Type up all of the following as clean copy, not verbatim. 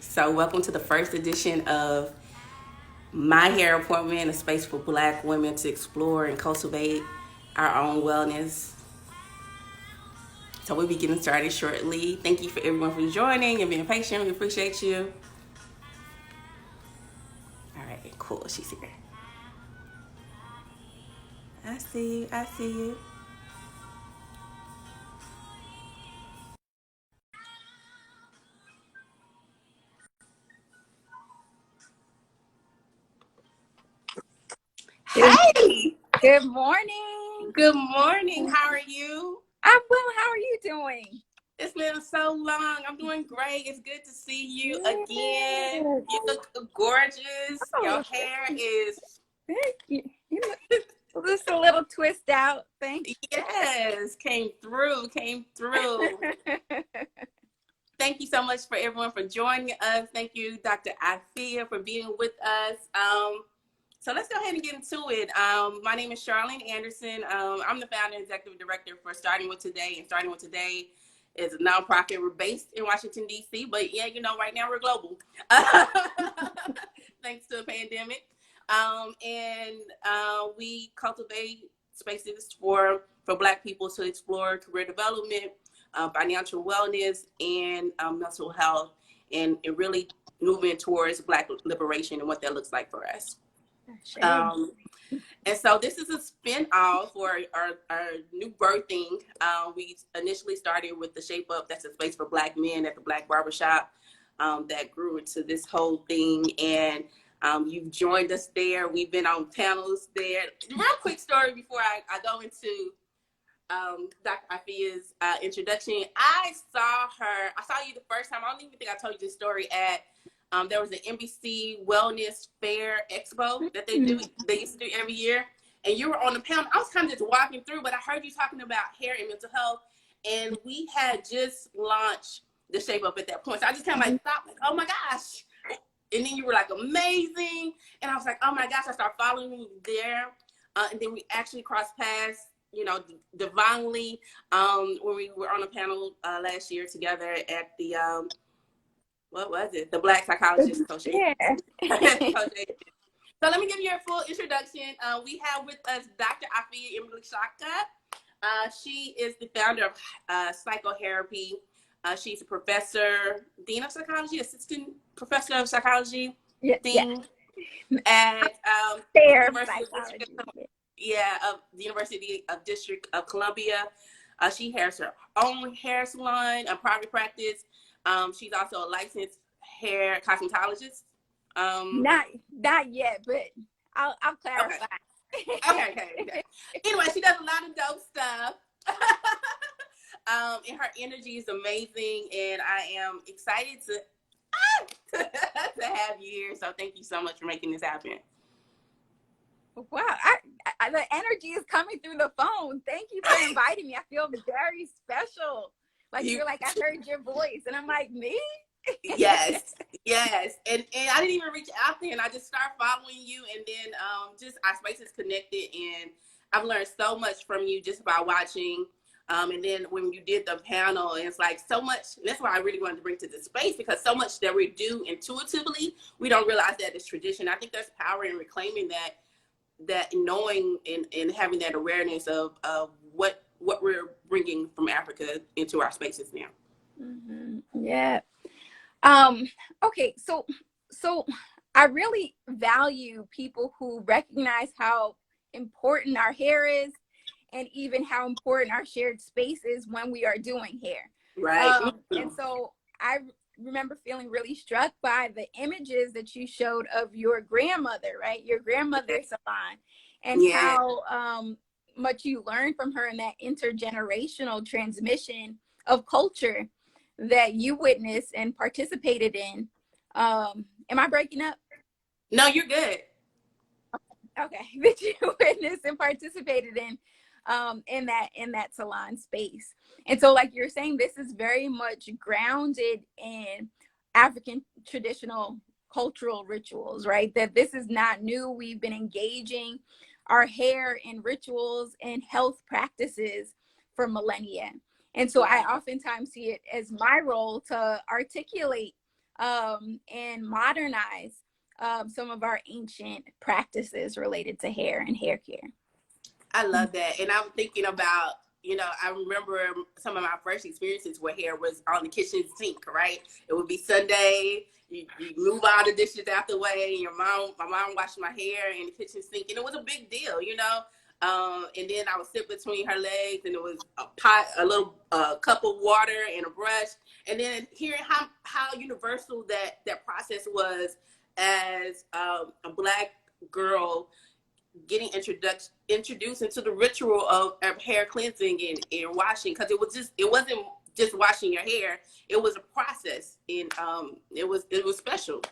So, welcome to the first edition of My Hair Appointment, a space for Black women to explore and cultivate our own wellness. So, we'll be getting started shortly. Thank you for everyone for joining and being patient. We appreciate you. All right, cool. She's here. I see you. I see you. Good, Hey, good morning. good morning. How are you? I'm well. How are you doing? It's been so long. I'm doing great. It's good to see you again. Yes. You look gorgeous. Your Oh, hair is, thank you. You look just a little twist out. Thank yes, came through, came through. you. Thank you so much for everyone for joining us. Thank you, Dr. Afiya, for being with us. So let's go ahead and get into it. My name is Charlyn Anderson. I'm the founder and executive director for Starting With Today. And Starting With Today is a nonprofit. We're based in Washington, D.C., but yeah, right now we're global. Thanks to the pandemic. We cultivate spaces for Black people to explore career development, financial wellness, and mental health, and really moving towards Black liberation and what that looks like for us. And so this is a spin-off for our new birthing. We initially started with the Shape Up. That's a space for Black men at the Black Barbershop that grew into this whole thing. And you've joined us there. We've been on panels there. Real quick story before I go into Dr. Afiya's introduction. I saw you the first time. I don't even think I told you this story at there was an NBC Wellness Fair Expo that they used to do every year. And you were on the panel. I was kind of just walking through, but I heard you talking about hair and mental health. And we had just launched the Shape Up at that point. So I just kind of like stopped, like, oh my gosh. And then you were like amazing. And I was like, oh my gosh, I started following you there. And then we actually crossed paths, divinely, when we were on a panel last year together at the what was it? The Black Psychologist Association. Yeah. So let me give you a full introduction. We have with us Dr. Afiya Mbilishaka. She is the founder of psychotherapy. She's a professor, dean of psychology, assistant professor of psychology, thing at the University of District of Columbia. She has her own hair salon, a private practice. She's also a licensed hair cosmetologist. Not yet, but I'll clarify. Okay. Anyway, she does a lot of dope stuff. And her energy is amazing, and I am excited to have you here. So thank you so much for making this happen. Wow, the energy is coming through the phone. Thank you for inviting me. I feel very special. Like you're like, I heard your voice, and I'm like, me? Yes. And I didn't even reach out there, and I just started following you, and then just our spaces connected, and I've learned so much from you just by watching. And then when you did the panel, it's like so much, and that's why I really wanted to bring to this space, because so much that we do intuitively, we don't realize that it's tradition. I think there's power in reclaiming that knowing and having that awareness of what we're bringing from Africa into our spaces now. Mm-hmm. Yeah. Okay. So I really value people who recognize how important our hair is, and even how important our shared space is when we are doing hair. Right. And so I remember feeling really struck by the images that you showed of your grandmother, right? Your grandmother's salon, and how much you learned from her in that intergenerational transmission of culture that you witnessed and participated in. Am I breaking up? No, you're good. Okay. That you witnessed and participated in that salon space. And so, like you're saying, this is very much grounded in African traditional cultural rituals, right? That this is not new. We've been engaging our hair in rituals and health practices for millennia. And so I oftentimes see it as my role to articulate and modernize some of our ancient practices related to hair and hair care. I love that. And I'm thinking about, I remember some of my first experiences where hair was on the kitchen sink, right? It would be Sunday. You move all the dishes out the way. My mom washed my hair in the kitchen sink, and it was a big deal, and then I would sit between her legs, and it was a little cup of water and a brush. And then hearing how universal that process was as a Black girl getting introduced into the ritual of hair cleansing and washing, because it wasn't just washing your hair. It was a process, and it was special.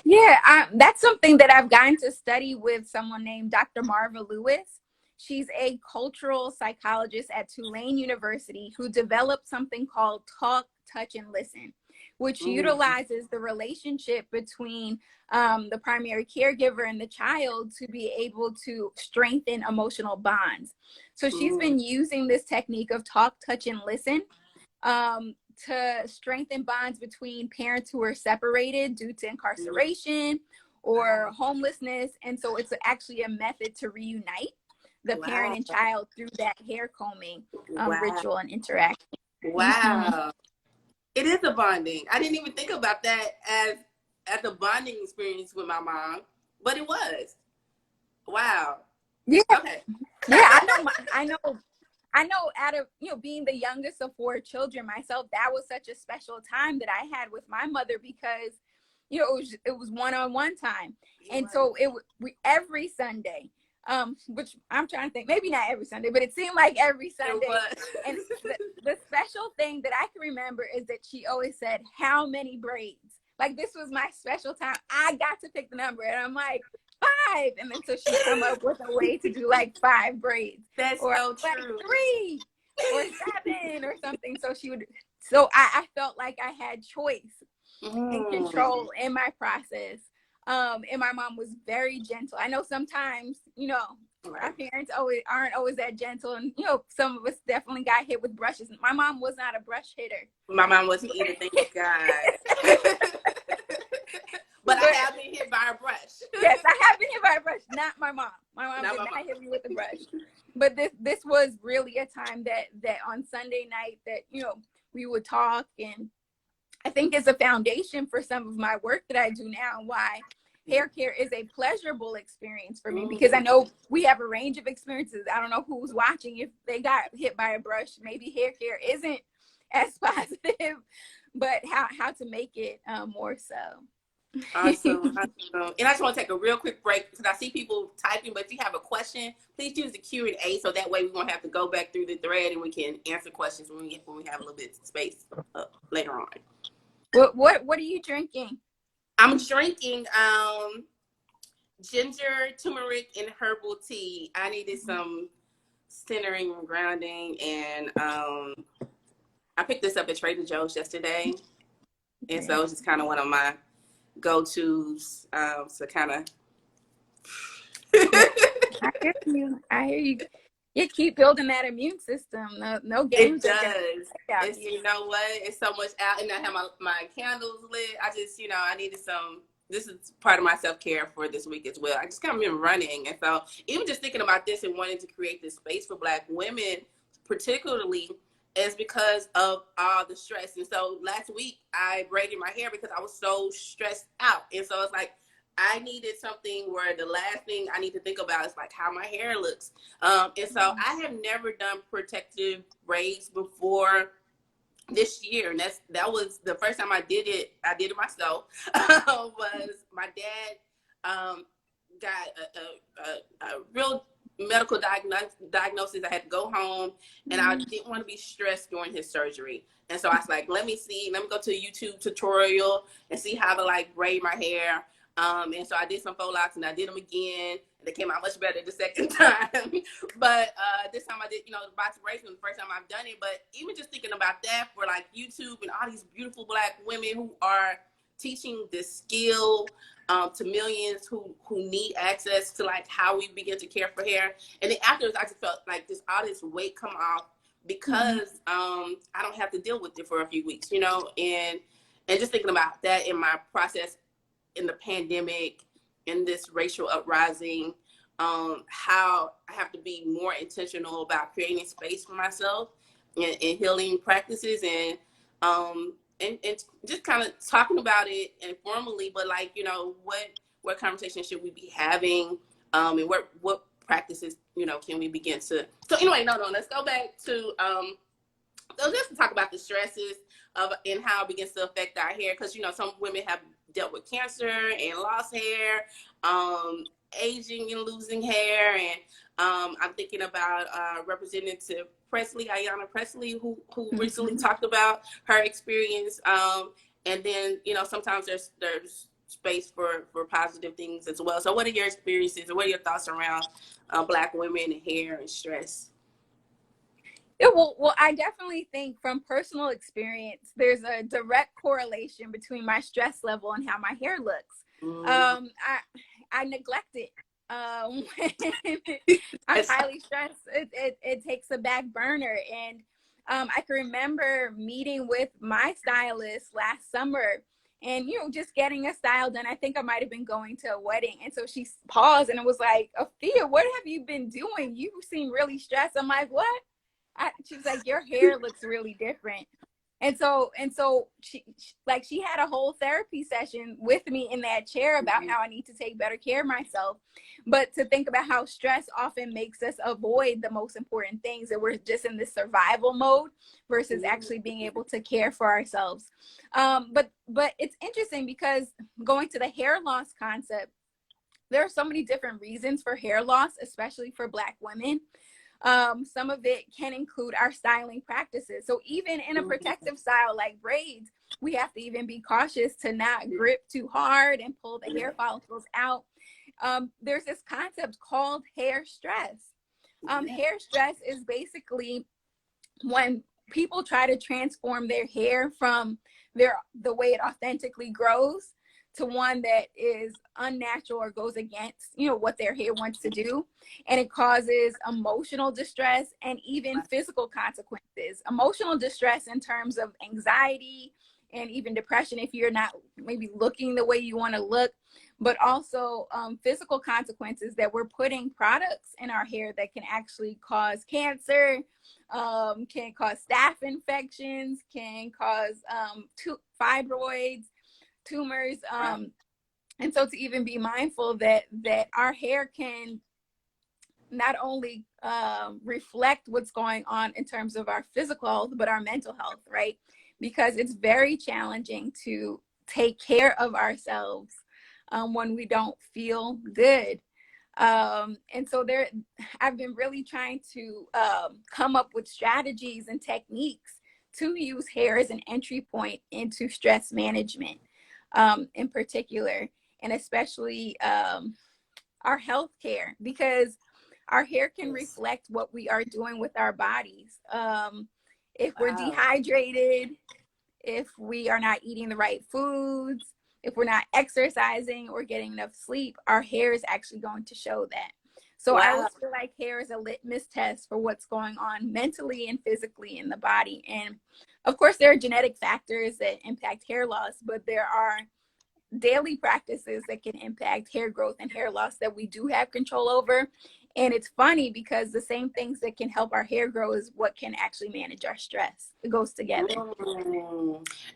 Yeah, that's something that I've gotten to study with someone named Dr. Marva Lewis. She's a cultural psychologist at Tulane University who developed something called Talk, Touch, and Listen, which utilizes the relationship between the primary caregiver and the child to be able to strengthen emotional bonds. So she's been using this technique of talk, touch, and listen to strengthen bonds between parents who are separated due to incarceration or homelessness. And so it's actually a method to reunite the parent and child through that hair combing ritual and interaction. Wow. It is a bonding. I didn't even think about that as a bonding experience with my mom, but it was. Wow. Yeah. Okay. Yeah, I know out of, being the youngest of 4 children myself, that was such a special time that I had with my mother, because, it was one-on-one time. And so every Sunday, which I'm trying to think, maybe not every Sunday, but it seemed like every Sunday. And the special thing that I can remember is that she always said, how many braids? Like, this was my special time. I got to pick the number, and I'm like, 5. And then so she'd come up with a way to do like 5 braids. That's or so like true. 3 or 7 or something. So I felt like I had choice and control in my process. And my mom was very gentle. I know sometimes, our parents aren't always that gentle, and some of us definitely got hit with brushes. My mom was not a brush hitter. My mom wasn't either, thank God. But I have been hit by a brush. Yes, I have been hit by a brush. Not my mom. My mom did not hit me with a brush. But this was really a time that on Sunday night that we would talk, and I think it's a foundation for some of my work that I do now, and why hair care is a pleasurable experience for me, because I know we have a range of experiences. I don't know who's watching, if they got hit by a brush, maybe hair care isn't as positive, but how to make it more so. Awesome. And I just want to take a real quick break, because I see people typing, but if you have a question, please use the Q&A, so that way we won't have to go back through the thread, and we can answer questions when we have a little bit of space later on. What are you drinking? I'm drinking ginger, turmeric, and herbal tea. I needed some centering and grounding, and I picked this up at Trader Joe's yesterday, and so it's just kind of one of my go-tos to kind of. I hear you. You keep building that immune system. No games. It does. It's, you know what? It's so much out, and I have my candles lit. I just, I needed some. This is part of my self-care for this week as well. I just kind of been running, and so even just thinking about this and wanting to create this space for Black women, particularly, is because of all the stress. And so last week I braided my hair because I was so stressed out, and so it's like I needed something where the last thing I need to think about is like how my hair looks. And so I have never done protective braids before this year. And that was the first time I did it. I did it myself. Was my dad got a real medical diagnosis. I had to go home, and I didn't want to be stressed during his surgery. And so I was like, let me go to a YouTube tutorial and see how to like braid my hair. And so I did some faux locks, and I did them again, and they came out much better the second time. But this time I did, the box braids was the first time I've done it. But even just thinking about that for like YouTube and all these beautiful Black women who are teaching this skill to millions who need access to like how we begin to care for hair. And then afterwards, I just felt like all this weight come off because I don't have to deal with it for a few weeks, you know, and just thinking about that in my process in the pandemic, in this racial uprising, how I have to be more intentional about creating space for myself and healing practices, and just kind of talking about it informally, but like, you know, what conversation should we be having, and what practices, you know, can we begin to. So anyway, no, let's go back to so just to talk about the stresses of and how it begins to affect our hair, because you know some women have dealt with cancer and lost hair, aging and losing hair, and I'm thinking about Representative Presley, Ayanna Presley, who recently talked about her experience, and then you know sometimes there's space for positive things as well. So what are your experiences, or what are your thoughts around Black women and hair and stress? Yeah, well, I definitely think from personal experience, there's a direct correlation between my stress level and how my hair looks. I neglect it. When I'm highly stressed, it takes a back burner. And I can remember meeting with my stylist last summer and, you know, just getting a style done. I think I might have been going to a wedding. And so she paused and it was like, Afiya, what have you been doing? You seem really stressed. I'm like, what? She was like, your hair looks really different. And so she had a whole therapy session with me in that chair about how I need to take better care of myself, but to think about how stress often makes us avoid the most important things, that we're just in this survival mode versus actually being able to care for ourselves. But it's interesting because going to the hair loss concept, there are so many different reasons for hair loss, especially for Black women. Some of it can include our styling practices. So even in a protective style like braids, we have to even be cautious to not grip too hard and pull the hair follicles out. There's this concept called hair stress. Hair stress is basically when people try to transform their hair from the way it authentically grows to one that is unnatural or goes against, you know, what their hair wants to do. And it causes emotional distress and even physical consequences. Emotional distress in terms of anxiety and even depression if you're not maybe looking the way you want to look, but also physical consequences that we're putting products in our hair that can actually cause cancer, can cause staph infections, can cause fibroids, tumors, and so to even be mindful that our hair can not only reflect what's going on in terms of our physical health, but our mental health, right? Because it's very challenging to take care of ourselves when we don't feel good. And so I've been really trying to come up with strategies and techniques to use hair as an entry point into stress management. In particular, and especially our health care, because our hair can reflect what we are doing with our bodies. If we're dehydrated, if we are not eating the right foods, if we're not exercising or getting enough sleep, our hair is actually going to show that. So I always feel like hair is a litmus test for what's going on mentally and physically in the body. And of course, there are genetic factors that impact hair loss, but there are daily practices that can impact hair growth and hair loss that we do have control over. And it's funny because the same things that can help our hair grow is what can actually manage our stress. It goes together.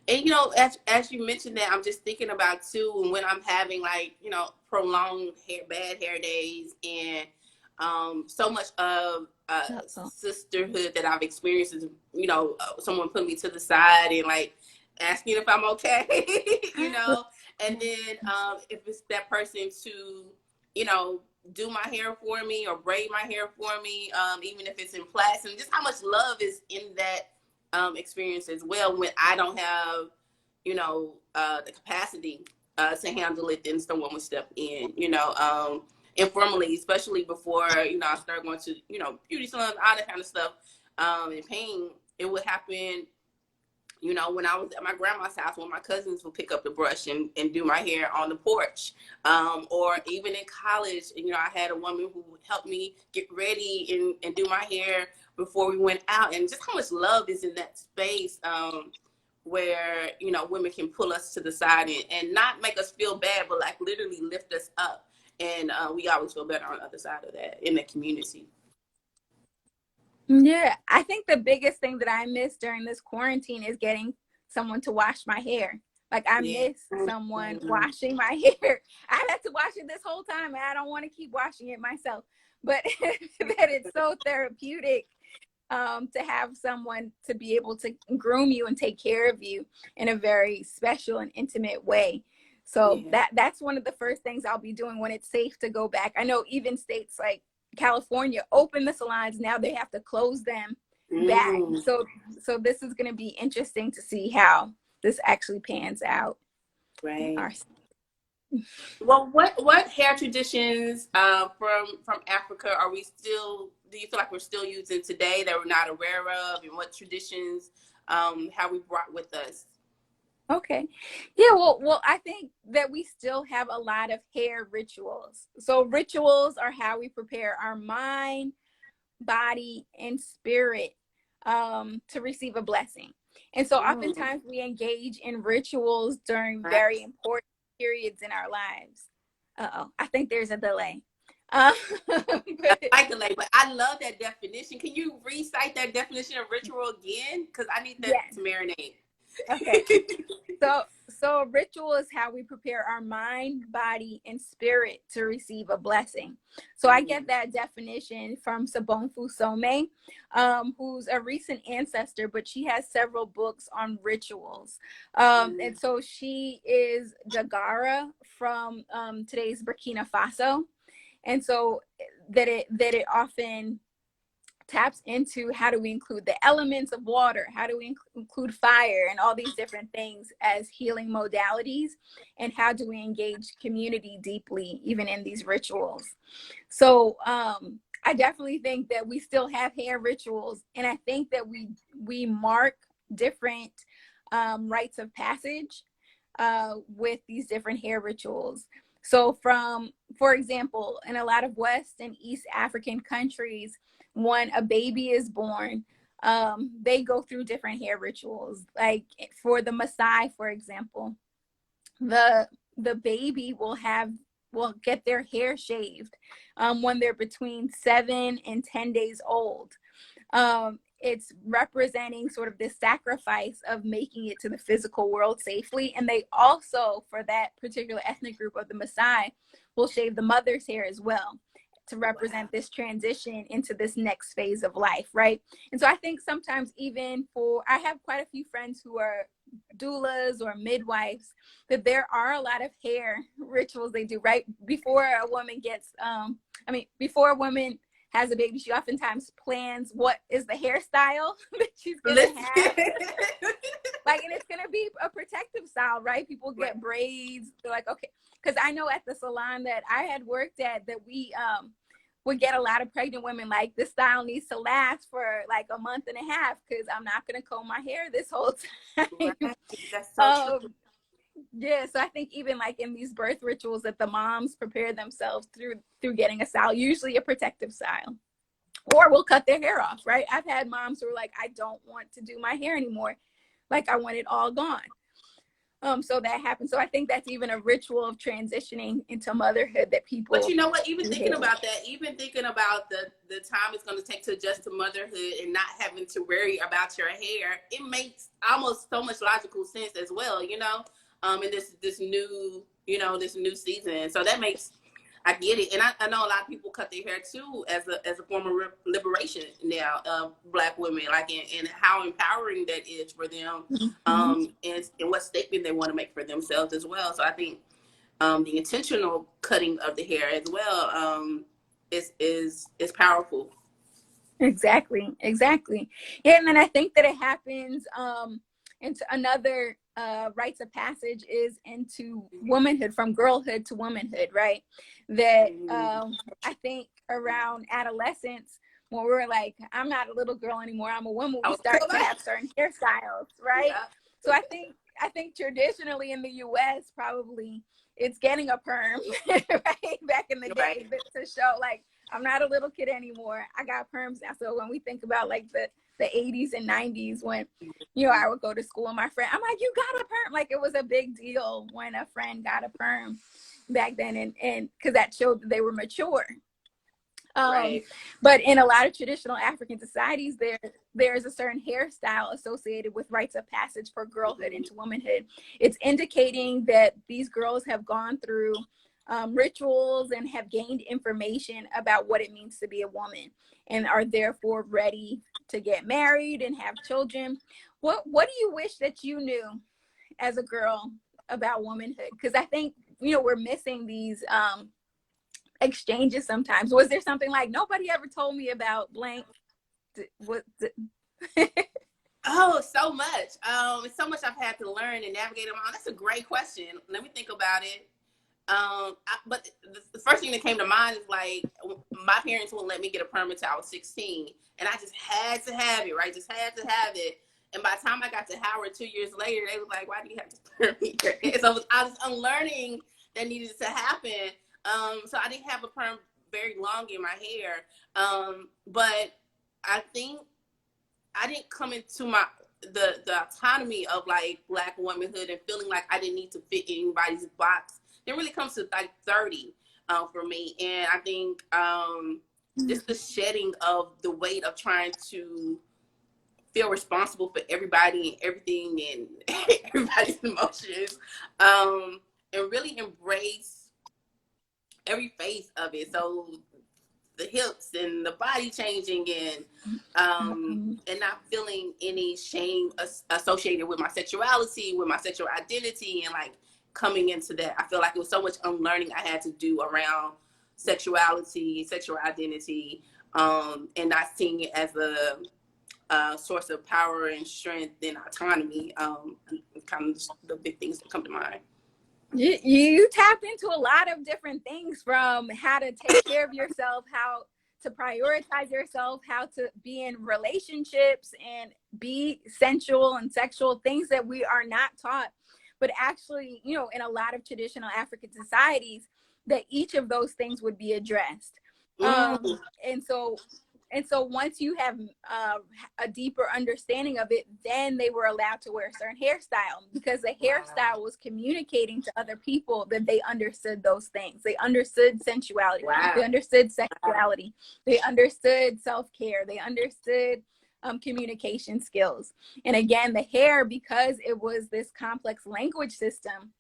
And you know, as you mentioned that, I'm just thinking about too, when I'm having like, you know, prolonged bad hair days, and so much of sisterhood that I've experienced is, you know, someone put me to the side and like asking if I'm okay, you know, and then if it's that person to, you know, do my hair for me or braid my hair for me, even if it's in plaits, and just how much love is in that experience as well, when I don't have, you know, the capacity to handle it, then someone would step in, you know, informally, especially before, you know, I start going to, you know, beauty salons, all that kind of stuff, and paying. It would happen, you know, when I was at my grandma's house, when my cousins would pick up the brush and do my hair on the porch, or even in college, you know, I had a woman who would help me get ready and do my hair before we went out, and just how much love is in that space, where, you know, women can pull us to the side and not make us feel bad, but like literally lift us up. And we always feel better on the other side of that in the community. Yeah, I think the biggest thing that I miss during this quarantine is getting someone to wash my hair. Like, I Yeah. miss someone washing my hair. I had to wash it this whole time, and I don't want to keep washing it myself. But that it's so therapeutic, to have someone to be able to groom you and take care of you in a very special and intimate way. So that's one of the first things I'll be doing when it's safe to go back. I know even states like California open the salons, now they have to close them back. So this is going to be interesting to see how this actually pans out. Right. Well, what hair traditions from Africa are we still? Do you feel like we're still using today that we're not aware of, and what traditions have we brought with us? Okay. Yeah, well, I think that we still have a lot of hair rituals. So rituals are how we prepare our mind, body, and spirit to receive a blessing. And so oftentimes we engage in rituals during very important periods in our lives. Uh-oh, I think there's a delay. I delay, but I love that definition. Can you recite that definition of ritual again? Because I need that to marinate. Okay. So ritual is how we prepare our mind, body, and spirit to receive a blessing. So I get that definition from Sobonfu Some, who's a recent ancestor, but she has several books on rituals. And so she is Jagara from today's Burkina Faso. And so that it often taps into how do we include the elements of water, how do we include fire, and all these different things as healing modalities, and how do we engage community deeply even in these rituals. So I definitely think that we still have hair rituals, and I think that we mark different rites of passage with these different hair rituals. So for example, in a lot of West and East African countries, when a baby is born, they go through different hair rituals. Like for the Maasai, for example, the baby will get their hair shaved when they're between 7 and 10 days old. It's representing sort of this sacrifice of making it to the physical world safely. And they also, for that particular ethnic group of the Maasai, will shave the mother's hair as well to represent this transition into this next phase of life, right? And so I think sometimes I have quite a few friends who are doulas or midwives, that there are a lot of hair rituals they do, right? Before a woman has a baby, she oftentimes plans what is the hairstyle that she's gonna have. Like, and it's gonna be a protective style, right? People get braids. They're like, okay, because I know at the salon that I had worked at that we would get a lot of pregnant women like, this style needs to last for like a month and a half because I'm not gonna comb my hair this whole time. Right. That's so true. Yeah, so I think even like in these birth rituals that the moms prepare themselves through getting a style, usually a protective style, or will cut their hair off, right? I've had moms who are like, I don't want to do my hair anymore. Like, I want it all gone. So that happens. So I think that's even a ritual of transitioning into motherhood that people. But you know what? Even thinking about that, even thinking about the time it's going to take to adjust to motherhood and not having to worry about your hair, it makes almost so much logical sense as well. You know, in this new season. So that makes, I get it, and I know a lot of people cut their hair too as a form of liberation now of Black women, like and how empowering that is for them, and what statement they want to make for themselves as well. So I think the intentional cutting of the hair as well is powerful. Exactly. Yeah, and then I think that it happens into another rites of passage is into womanhood, from girlhood to womanhood, right? That I think around adolescence, when we're like, I'm not a little girl anymore, I'm a woman, we start to have certain hairstyles, right? Yeah. So I think traditionally in the US, probably it's getting a perm, right? Back in the day, to show like, I'm not a little kid anymore. I got perms now. So when we think about like the 80s and 90s, when, you know, I would go to school and my friend, I'm like, you got a perm. Like it was a big deal when a friend got a perm back then. And because that showed that they were mature. Right. But in a lot of traditional African societies, there's a certain hairstyle associated with rites of passage for girlhood into womanhood. It's indicating that these girls have gone through rituals and have gained information about what it means to be a woman and are therefore ready to get married and have children. What do you wish that you knew as a girl about womanhood? Because I think, you know, we're missing these exchanges sometimes. Was there something like, nobody ever told me about blank? What? Oh, so much. It's so much I've had to learn and navigate around. That's a great question. Let me think about it. But the first thing that came to mind is like, my parents wouldn't let me get a permit until I was 16, and I just had to have it, right? Just had to have it. And by the time I got to Howard 2 years later, they was like, "Why do you have this permit?" So I was unlearning that needed to happen. So I didn't have a perm very long in my hair. But I think I didn't come into the autonomy of like Black womanhood and feeling like I didn't need to fit in anybody's box. It really comes to like 30 for me. And I think just the shedding of the weight of trying to feel responsible for everybody and everything and everybody's emotions, and really embrace every phase of it. So the hips and the body changing and not feeling any shame associated with my sexuality, with my sexual identity, and like coming into that. I feel like it was so much unlearning I had to do around sexuality, sexual identity, and not seeing it as a source of power and strength and autonomy. Kind of the big things that come to mind. You tapped into a lot of different things, from how to take care of yourself, how to prioritize yourself, how to be in relationships and be sensual and sexual, things that we are not taught. But actually, you know, in a lot of traditional African societies, that each of those things would be addressed. And so once you have a deeper understanding of it, then they were allowed to wear a certain hairstyle, because the hairstyle was communicating to other people that they understood those things. They understood sensuality. Wow. They understood sexuality. They understood self-care. They understood communication skills. And again, the hair, because it was this complex language system,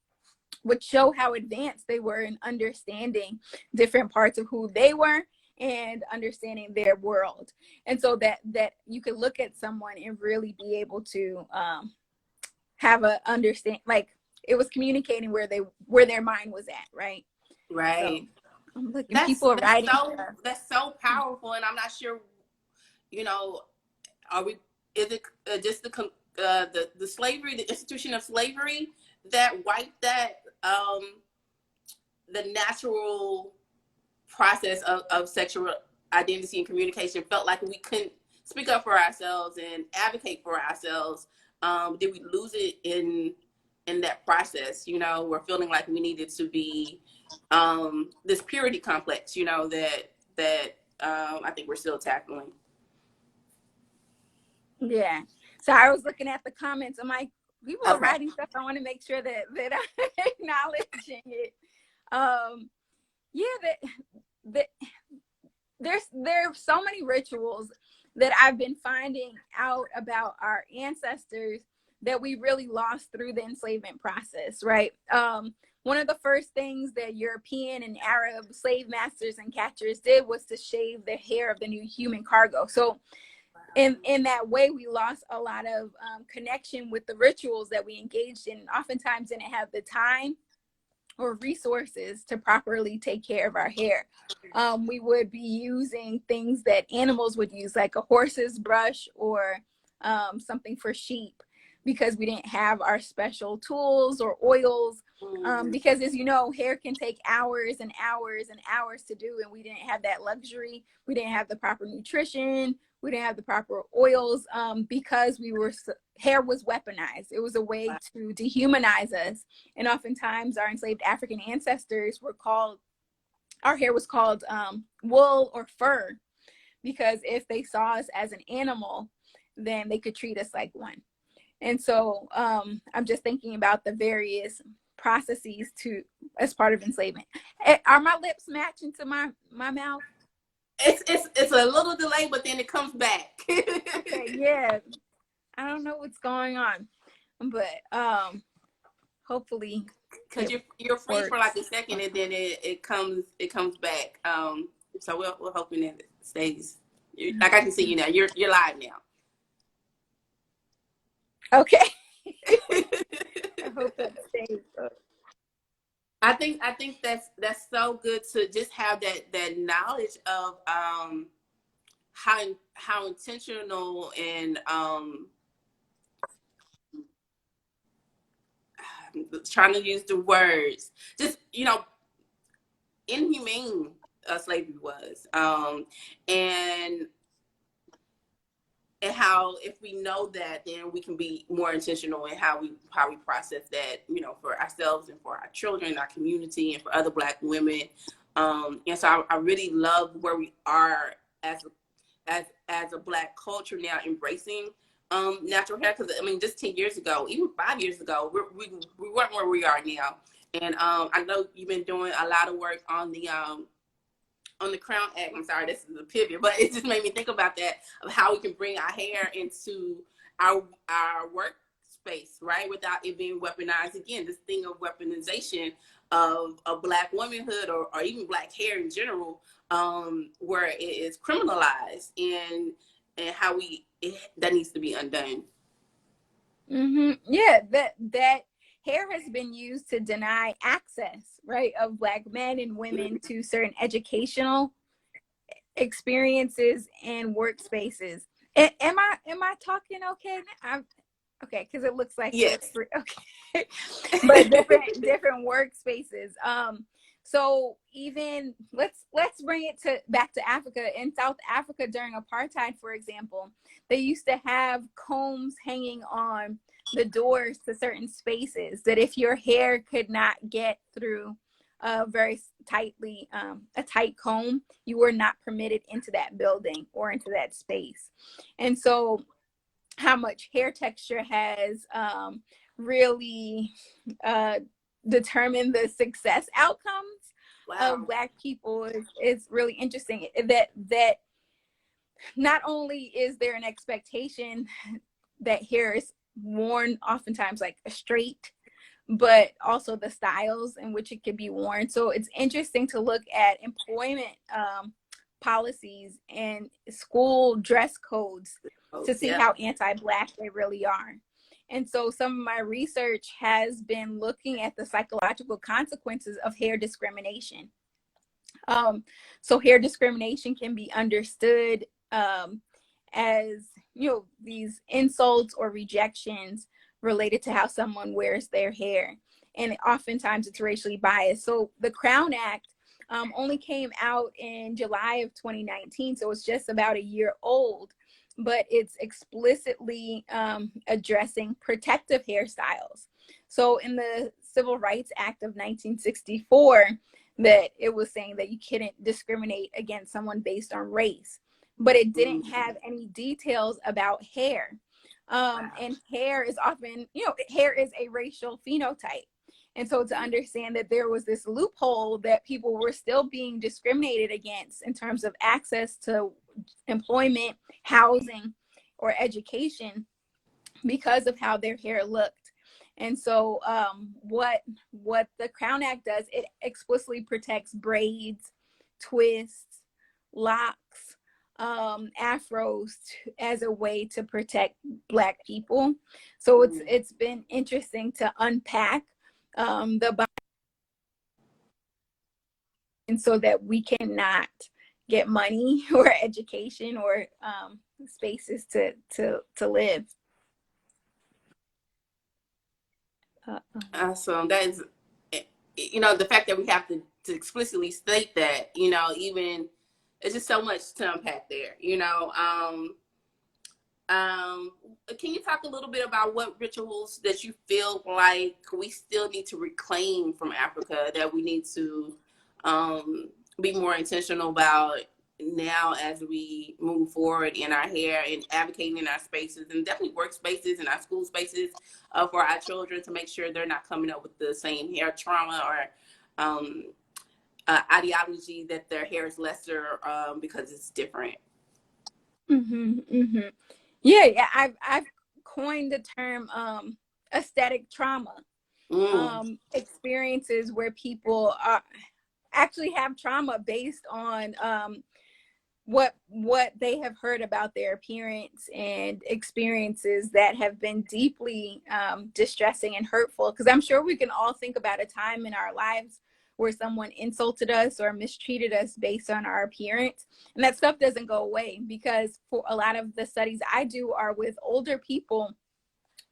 would show how advanced they were in understanding different parts of who they were and understanding their world. And so that you could look at someone and really be able to have a understand, like it was communicating where their mind was at, right? Right. So I'm looking, people are writing. That's so powerful, and I'm not sure, you know, is it just the slavery, the institution of slavery that wiped that the natural process of sexual identity and communication? Felt like we couldn't speak up for ourselves and advocate for ourselves. Did we lose it in that process? You know, we're feeling like we needed to be this purity complex, you know, that I think we're still tackling. Yeah. So I was looking at the comments. I'm like, people are writing stuff. I want to make sure that I'm acknowledging it. There are so many rituals that I've been finding out about our ancestors that we really lost through the enslavement process, right? One of the first things that European and Arab slave masters and catchers did was to shave the hair of the new human cargo. So in that way, we lost a lot of connection with the rituals that we engaged in. Oftentimes didn't have the time or resources to properly take care of our hair. We would be using things that animals would use, like a horse's brush or something for sheep, because we didn't have our special tools or oils. Because as you know, hair can take hours and hours and hours to do, and we didn't have that luxury. We didn't have the proper nutrition. We didn't have the proper oils, because hair was weaponized. It was a way to dehumanize us. And oftentimes our enslaved African ancestors were called our hair was called wool or fur, because if they saw us as an animal, then they could treat us like one. And so I'm just thinking about the various processes to as part of enslavement. Are my lips matching to my mouth? It's a little delay, but then it comes back. Okay, yeah. I don't know what's going on, but hopefully Because it you're free works. for like a second, and then it comes back. So we're hoping that it stays. Like I can see you now. You're live now. Okay. I hope that stays. I think that's so good to just have that knowledge of how intentional and trying to use the words, just inhumane slavery was, and how if we know that, then we can be more intentional in how we process that, for ourselves and for our children, our community, and for other Black women. And so I really love where we are as a Black culture now, embracing natural hair. Because I mean, just 10 years ago, even 5 years ago, we weren't where we are now. And I know you've been doing a lot of work on the Crown Act. I'm sorry, this is a pivot, but it just made me think about that, of how we can bring our hair into our workspace, right, without it being weaponized. Again, this thing of weaponization of Black womanhood, or even Black hair in general, where it is criminalized, and how that needs to be undone. Yeah, that hair has been used to deny access, right, of Black men and women to certain educational experiences and workspaces. Am I talking okay? I'm okay, because it looks like Yes. okay. But different workspaces. So even let's bring it back to Africa. In South Africa during apartheid, for example, they used to have combs hanging on the doors to certain spaces, that if your hair could not get through very tightly, a tight comb, you were not permitted into that building or into that space. And so how much hair texture has really determined the success outcomes of Black people is really interesting. That not only is there an expectation that hair is worn oftentimes like a straight, but also the styles in which it could be worn. So it's interesting to look at employment policies and school dress codes to see how anti-Black they really are. And so some of my research has been looking at the psychological consequences of hair discrimination. So hair discrimination can be understood as, these insults or rejections related to how someone wears their hair. And oftentimes it's racially biased. So the Crown Act only came out in July of 2019. So it's just about a year old, but it's explicitly addressing protective hairstyles. So in the Civil Rights Act of 1964, that it was saying that you couldn't discriminate against someone based on race, but it didn't have any details about hair. And hair is often, hair is a racial phenotype. And so to understand that there was this loophole that people were still being discriminated against in terms of access to employment, housing, or education because of how their hair looked. And so what the Crown Act does, it explicitly protects braids, twists, locks, afros as a way to protect Black people. So it's been interesting to unpack the and so that we cannot get money or education or spaces to live. Awesome. That is, the fact that we have to explicitly state that, even, it's just so much to unpack there. Can you talk a little bit about what rituals that you feel like we still need to reclaim from Africa, that we need to be more intentional about now as we move forward in our hair and advocating in our spaces and definitely workspaces and our school spaces for our children to make sure they're not coming up with the same hair trauma or ideology that their hair is lesser because it's different. Yeah. I've coined the term aesthetic trauma. Experiences where people actually have trauma based on what they have heard about their appearance and experiences that have been deeply distressing and hurtful. Because I'm sure we can all think about a time in our lives where someone insulted us or mistreated us based on our appearance, and that stuff doesn't go away, because for a lot of the studies I do are with older people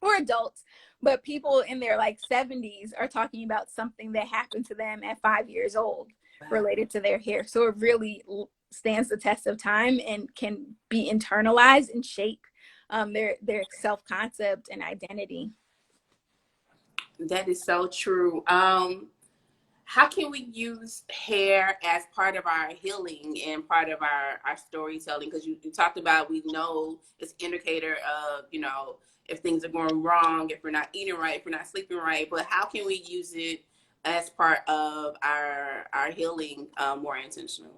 or adults, but people in their like 70s are talking about something that happened to them at 5 years old related to their hair. So it really stands the test of time and can be internalized and shape their self-concept and identity. That is so true. How can we use hair as part of our healing and part of our storytelling? Because you talked about, we know it's an indicator of, you know, if things are going wrong, if we're not eating right, if we're not sleeping right, but how can we use it as part of our healing more intentionally?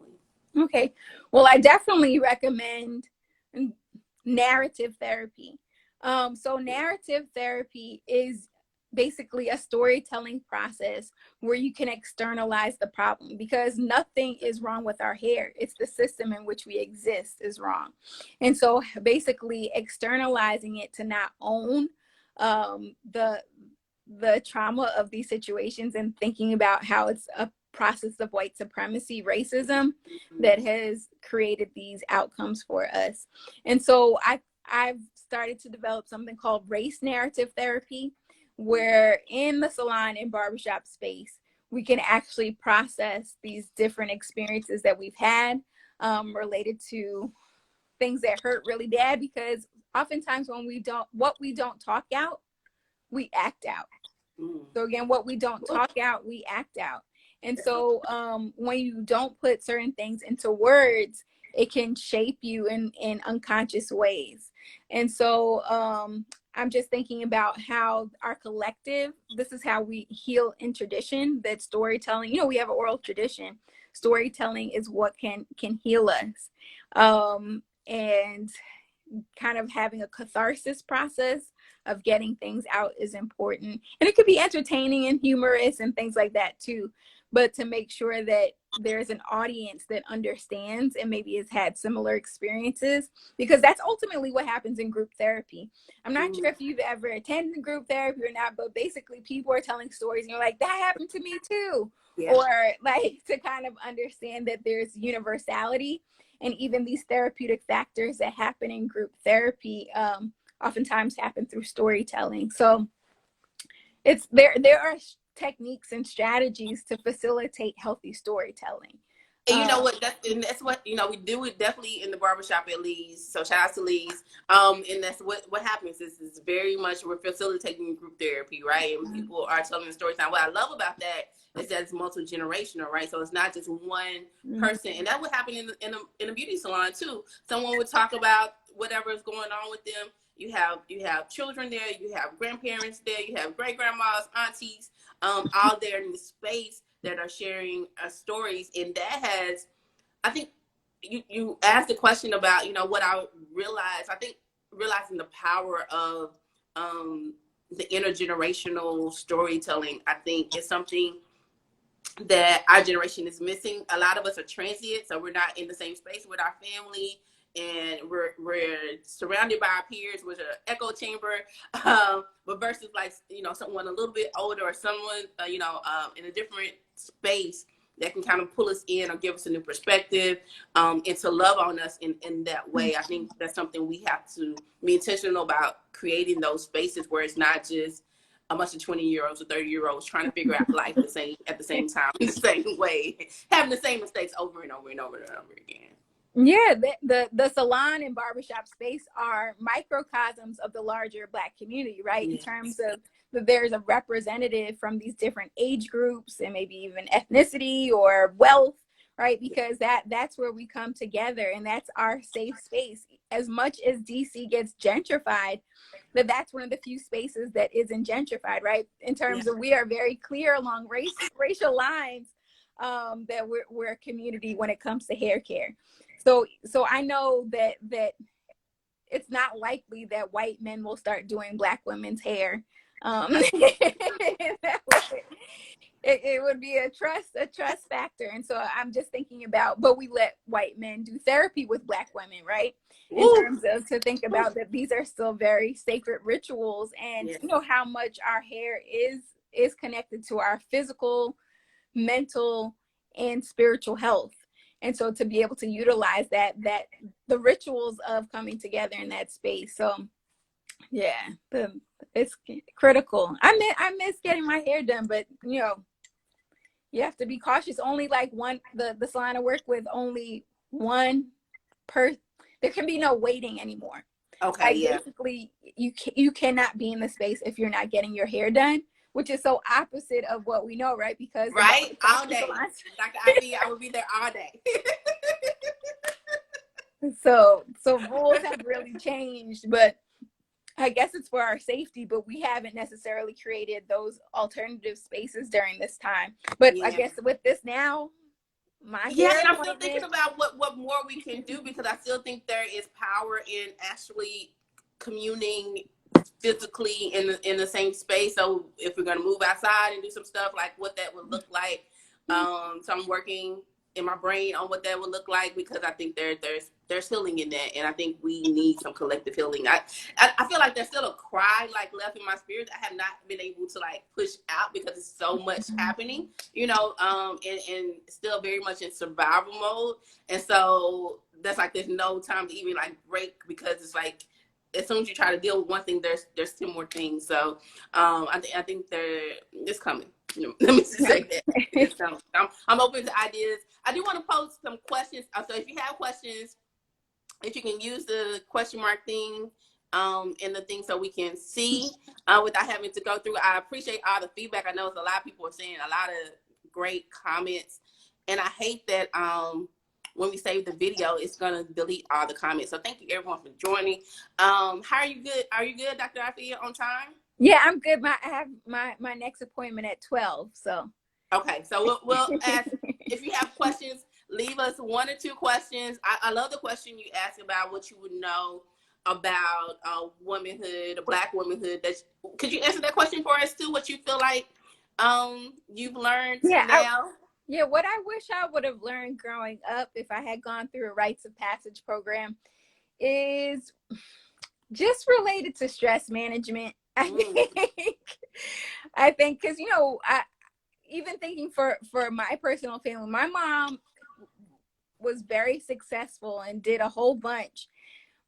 Okay. Well, I definitely recommend narrative therapy. So narrative therapy is basically a storytelling process where you can externalize the problem, because nothing is wrong with our hair. It's the system in which we exist is wrong. And so basically externalizing it to not own the trauma of these situations and thinking about how it's a process of white supremacy, racism that has created these outcomes for us. And so I've started to develop something called race narrative therapy, where in the salon and barbershop space, we can actually process these different experiences that we've had related to things that hurt really bad, because oftentimes when what we don't talk out, we act out. So again, what we don't talk out, we act out. And so when you don't put certain things into words, it can shape you in unconscious ways. And so I'm just thinking about how our collective, this is how we heal in tradition, that storytelling, you know, we have an oral tradition. Storytelling is what can heal us. And kind of having a catharsis process of getting things out is important. And it could be entertaining and humorous and things like that too. But to make sure that there's an audience that understands and maybe has had similar experiences, because that's ultimately what happens in group therapy. I'm not sure if you've ever attended group therapy or not, but basically people are telling stories and you're like, that happened to me too. Yeah. Or like to kind of understand that there's universality, and even these therapeutic factors that happen in group therapy oftentimes happen through storytelling. So it's there are techniques and strategies to facilitate healthy storytelling. And you know what? That's what, you know, we do it definitely in the barbershop at Lee's. So shout out to Lee's. And that's what happens is very much we're facilitating group therapy, right? And people are telling the stories. Now, what I love about that is that it's multi-generational, right? So it's not just one person. And that would happen in a beauty salon too. Someone would talk about whatever is going on with them. You have children there, you have grandparents there, you have great grandmas, aunties, all there in the space that are sharing stories. And that has, I think you asked the question about, you know, what I realized. I think realizing the power of the intergenerational storytelling, I think is something that our generation is missing. A lot of us are transient, so we're not in the same space with our family, and we're surrounded by our peers, which are echo chamber. But versus like, you know, someone a little bit older or someone in a different space that can kind of pull us in or give us a new perspective, and to love on us in that way. I think that's something we have to be intentional about, creating those spaces where it's not just a bunch of 20-year-olds or 30-year-olds trying to figure out life at the same time, in the same way, having the same mistakes over and over and over and over again. Yeah, the salon and barbershop space are microcosms of the larger Black community, right? Yes. In terms of there's a representative from these different age groups and maybe even ethnicity or wealth right? Because that's where we come together, and that's our safe space. As much as DC gets gentrified, that's one of the few spaces that isn't gentrified, right? In terms of, we are very clear along racial lines, that we're a community when it comes to hair care. So I know that it's not likely that white men will start doing Black women's hair. It would be a trust factor. And so I'm just thinking about, but we let white men do therapy with Black women, right? In terms of, to think about that these are still very sacred rituals, and you know how much our hair is connected to our physical, mental, and spiritual health. And so to be able to utilize that the rituals of coming together in that space. So yeah, it's critical. I miss getting my hair done, but you know, you have to be cautious. Only like one, the salon I work with, only one per, there can be no waiting anymore. Okay, like, basically you cannot be in the space if you're not getting your hair done, which is so opposite of what we know, right? Because all day, Dr. Afiya, I would be there all day. So rules have really changed, but I guess it's for our safety, but we haven't necessarily created those alternative spaces during this time. But I guess with this now, and I'm still thinking about what more we can do, because I still think there is power in actually communing physically in the same space. So if we're going to move outside and do some stuff, like what that would look like. So I'm working in my brain on what that would look like, because I think there's healing in that, and I think we need some collective healing. I feel like there's still a cry like left in my spirit. I have not been able to like push out, because it's so much happening, you know, and still very much in survival mode. And so that's like, there's no time to even like break, because it's like, as soon as you try to deal with one thing, there's 10 more things. So I think it's coming. You know, let me just say that. It's coming. I'm open to ideas. I do want to post some questions. So if you have questions, if you can use the question mark thing in the thing, so we can see without having to go through. I appreciate all the feedback. I know it's a lot of people are saying a lot of great comments, and I hate that when we save the video, it's gonna delete all the comments. So thank you everyone for joining. How are you? Good? Are you good, Dr. Afiya, on time? Yeah, I'm good. I have my next appointment at 12. So okay, so we'll ask, if you have questions, leave us 1 or 2 questions. I love the question you asked about what you would know about womanhood, Black womanhood. Could you answer that question for us too? What you feel like you've learned now? What I wish I would have learned growing up, if I had gone through a rites of passage program, is just related to stress management. I think because, you know, even thinking for my personal family, my mom was very successful and did a whole bunch,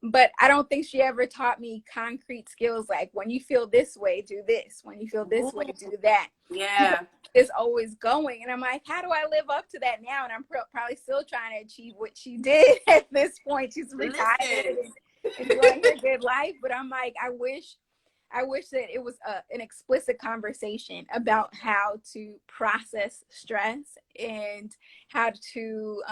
but I don't think she ever taught me concrete skills like, when you feel this way, do this. When you feel this way, do that. Yeah. It's always going. And I'm like, how do I live up to that now? And I'm probably still trying to achieve what she did at this point. She's retired and enjoying her good life. But I'm like, I wish that it was an explicit conversation about how to process stress and how to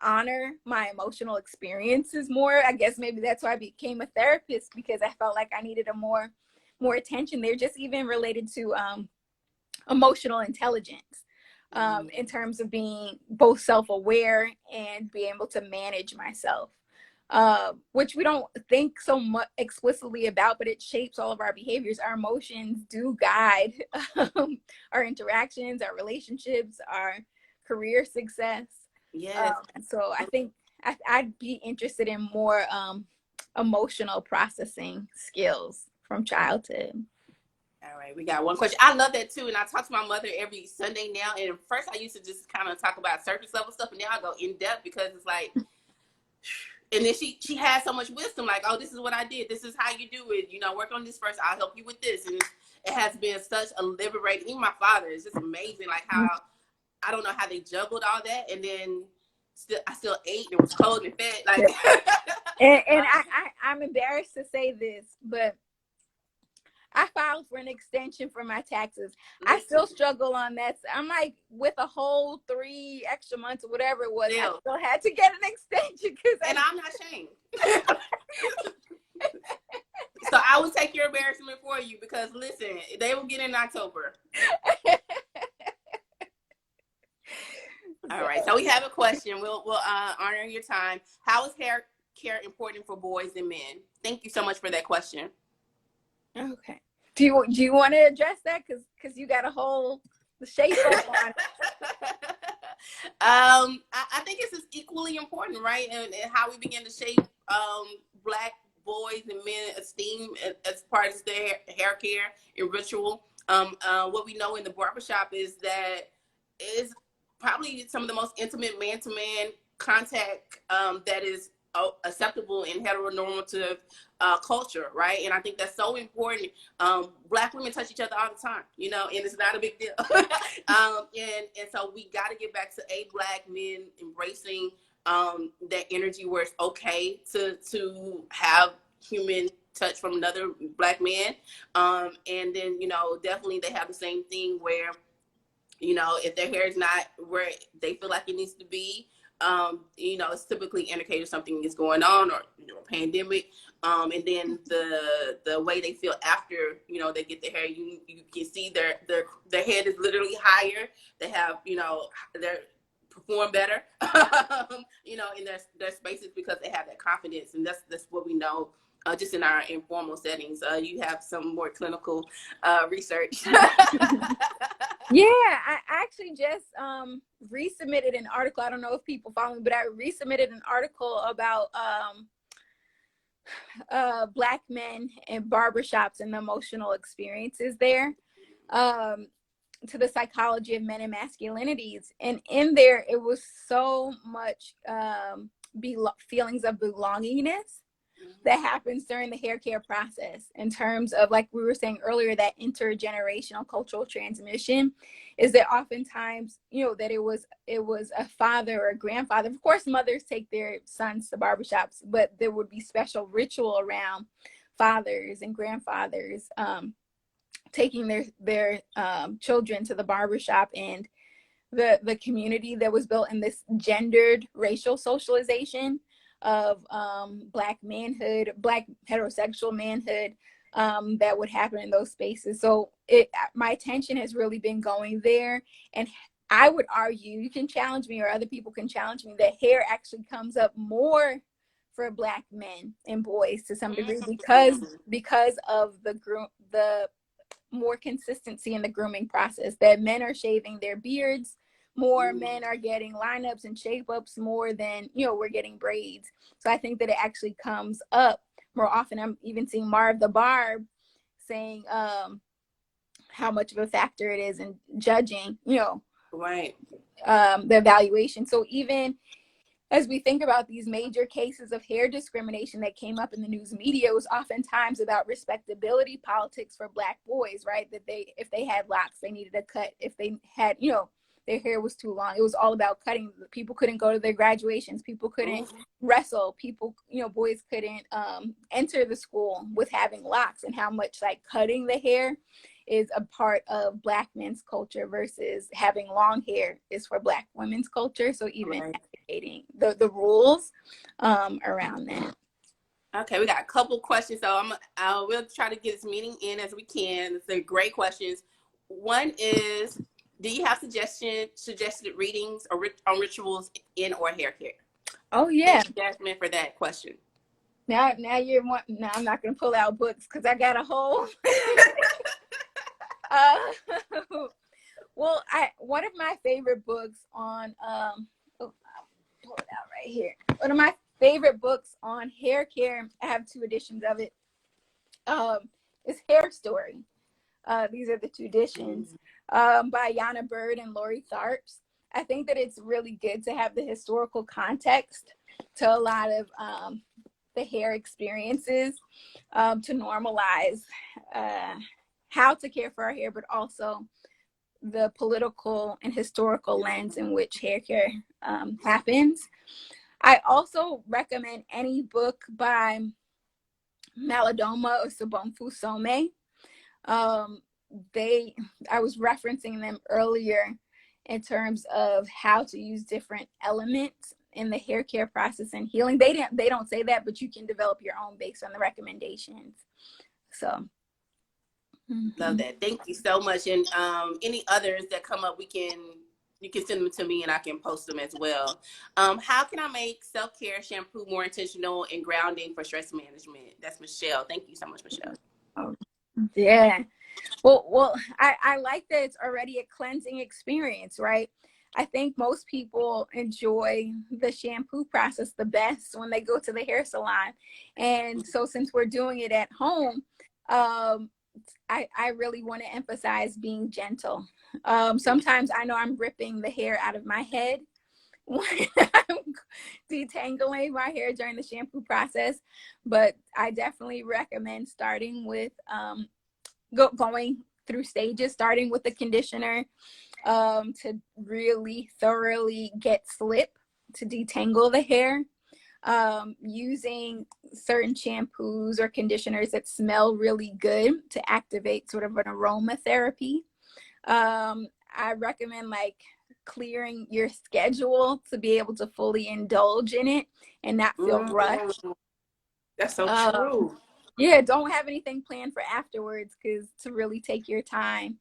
honor my emotional experiences more. I guess maybe that's why I became a therapist, because I felt like I needed a more attention there, just even related to emotional intelligence, in terms of being both self-aware and be able to manage myself, which we don't think so much explicitly about, but it shapes all of our behaviors. Our emotions do guide our interactions, our relationships, our career success. Yes. So I think I'd be interested in more emotional processing skills from childhood. All right, we got one question. I love that too, and I talk to my mother every Sunday now. And first, I used to just kind of talk about surface level stuff, and now I go in depth, because it's like, and then she has so much wisdom. Like, oh, this is what I did. This is how you do it. You know, work on this first. I'll help you with this. And it has been such a liberating. Even my father is just amazing. Like how I don't know how they juggled all that, and then I still ate and was cold and fed. Like, and I'm embarrassed to say this, but I filed for an extension for my taxes. I Listen, still struggle on that. I'm like, with a whole 3 extra months or whatever it was, I still, still had to get an extension because and I'm not ashamed. So I will take your embarrassment for you because listen, they will get in October. All right. So we have a question. We'll honor your time. How is hair care important for boys and men? Thank you so much for that question. Okay. Do you want to address that? Because you got a whole shape up on. I think it's just equally important, right? And how we begin to shape Black boys and men esteem as part of their hair care and ritual. What we know in the barbershop is that is probably some of the most intimate man-to-man contact that is acceptable in heteronormative culture, right? And I think that's so important. Black women touch each other all the time, you know, and it's not a big deal. And so we got to get back to Black men embracing that energy where it's okay to have human touch from another Black man. And then, you know, definitely they have the same thing where, you know, if their hair is not where they feel like it needs to be, you know, it's typically indicator something is going on, or, you know, a pandemic. And then the way they feel after, you know, they get their hair, you can see their head is literally higher. They have, you know, they perform better, you know, in their spaces because they have that confidence, and that's what we know. Just in our informal settings, you have some more clinical research. Yeah, I actually just resubmitted an article. I don't know if people follow me, but I resubmitted an article about Black men in barbershops and the emotional experiences there, to the psychology of men and masculinities. And in there, it was so much feelings of belongingness that happens during the hair care process, in terms of, like we were saying earlier, that intergenerational cultural transmission is that oftentimes, you know, that it was a father or a grandfather. Of course, mothers take their sons to barbershops, but there would be special ritual around fathers and grandfathers taking their children to the barbershop, and the community that was built in this gendered racial socialization of Black manhood, Black heterosexual manhood, that would happen in those spaces. So my attention has really been going there. And I would argue, you can challenge me or other people can challenge me, that hair actually comes up more for Black men and boys to some degree because of the more consistency in the grooming process, that men are shaving their beards more, men are getting lineups and shape ups more than, you know, we're getting braids. So I think that it actually comes up more often. I'm even seeing Marv the Barb saying how much of a factor it is in judging, you know, Right. The evaluation. So even as we think about these major cases of hair discrimination that came up in the news media, it was oftentimes about respectability politics for Black boys, right? That if they had locks, they needed a cut. If they had, you know, their hair was too long, it was all about cutting. People couldn't go to their graduations. People couldn't wrestle. People, you know, boys couldn't enter the school with having locks, and how much like cutting the hair is a part of Black men's culture versus having long hair is for Black women's culture. So even navigating the rules around that. Okay, we got a couple questions, so we'll try to get as many in as we can. They're great questions. One is, do you have suggested readings or on rituals in or hair care? Oh yeah, thank you, Jasmine, for that question. Now I'm not gonna pull out books because I got a whole. Well, one of my favorite books on I'll pull it out right here. One of my favorite books on hair care, I have 2 editions of it, is Hair Story. These are the 2 editions by Yana Bird and Lori Tharps. I think that it's really good to have the historical context to a lot of the hair experiences, to normalize how to care for our hair, but also the political and historical lens in which hair care happens. I also recommend any book by Malidoma or Sobonfu Some. I was referencing them earlier in terms of how to use different elements in the hair care process and healing. They don't say that, but you can develop your own based on the recommendations. So love that. Thank you so much. And any others that come up, you can send them to me and I can post them as well. How can I make self-care shampoo more intentional and grounding for stress management? That's Michelle. Thank you so much, Michelle. oh, yeah. Well, I like that it's already a cleansing experience, right? I think most people enjoy the shampoo process the best when they go to the hair salon. And so since we're doing it at home, I really want to emphasize being gentle. Sometimes I know I'm ripping the hair out of my head when I'm detangling my hair during the shampoo process, but I definitely recommend starting with going through stages, starting with the conditioner to really thoroughly get slip to detangle the hair, using certain shampoos or conditioners that smell really good to activate sort of an aromatherapy. I recommend like clearing your schedule to be able to fully indulge in it and not feel rushed. That's so true. Yeah, don't have anything planned for afterwards, because to really take your time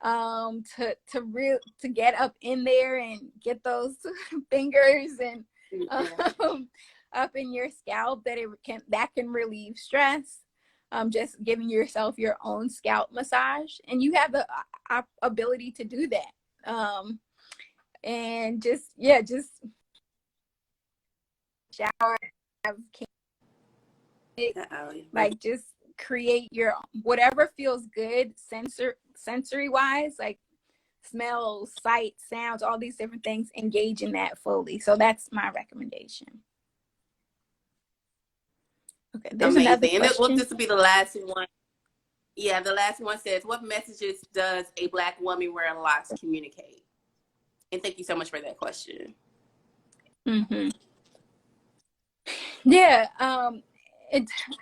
to get up in there and get those fingers and up in your scalp, that can relieve stress. Just giving yourself your own scalp massage, and you have the ability to do that. And just shower, have like just create your whatever feels good sensory wise, like smells, sight, sounds, all these different things. Engage in that fully. So that's my recommendation. Okay, there's amazing. another question. And this will be the last one. Yeah, the last one says, what messages does a Black woman wearing locks communicate? And thank you so much for that question. Yeah,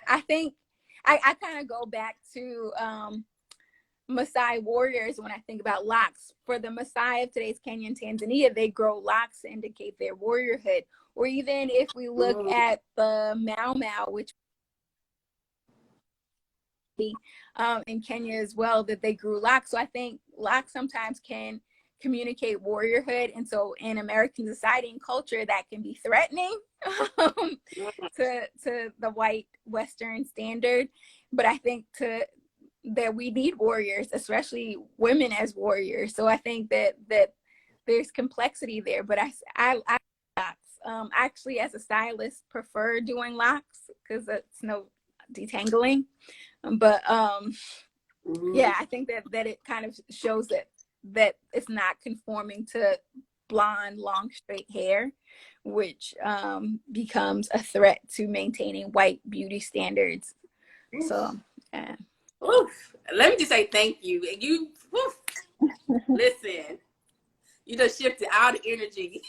I think I kind of go back to Maasai warriors when I think about locks. For the Maasai of today's Kenya and Tanzania, they grow locks to indicate their warriorhood. Or even if we look at the Mau Mau, which in Kenya as well, that they grew locks. So I think locks sometimes can communicate warriorhood, and so in American society and culture, that can be threatening to the white Western standard. But I think that we need warriors, especially women as warriors. So I think that there's complexity there. But I locks. Actually, as a stylist, prefer doing locks because it's no detangling. But yeah, I think that it kind of shows that it's not conforming to blonde, long, straight hair, which becomes a threat to maintaining white beauty standards. So, yeah. Oof. Let me just say thank you. And you, listen, you just shifted all the energy.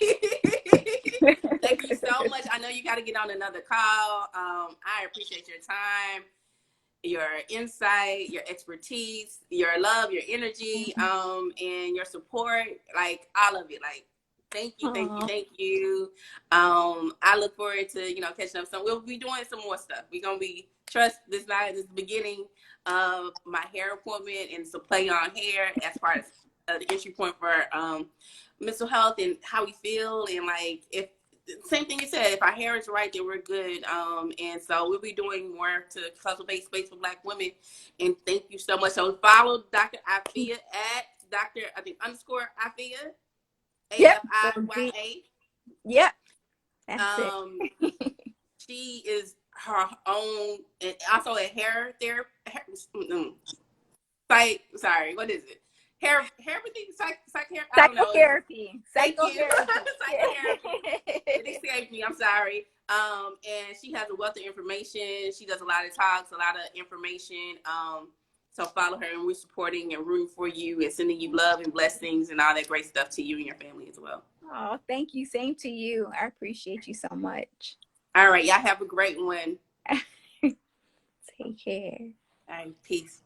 Thank you so much. I know you got to get on another call. I appreciate your time, your insight, your expertise, your love, your energy, and your support, like all of it. Like, thank you. I look forward to, catching up. So we'll be doing some more stuff. We're going to be, this night is the beginning of my hair appointment, and it's a play on hair as far as the entry point for mental health and how we feel. And like, if same thing you said, if our hair is right, then we're good. And so we'll be doing more to cultivate space for Black women. And thank you so much. So follow Dr. Afiya at Dr. _ Afiya. AFIYA. Yep. That's it. She is her own, and also a hair therapist. What is it? Hair Psychotherapy. Psychotherapy. It escaped me. I'm sorry. And she has a wealth of information. She does a lot of talks, a lot of information. So follow her, and we're supporting and rooting for you and sending you love and blessings and all that great stuff to you and your family as well. Oh, thank you. Same to you. I appreciate you so much. All right. Y'all have a great one. Take care. All right. Peace.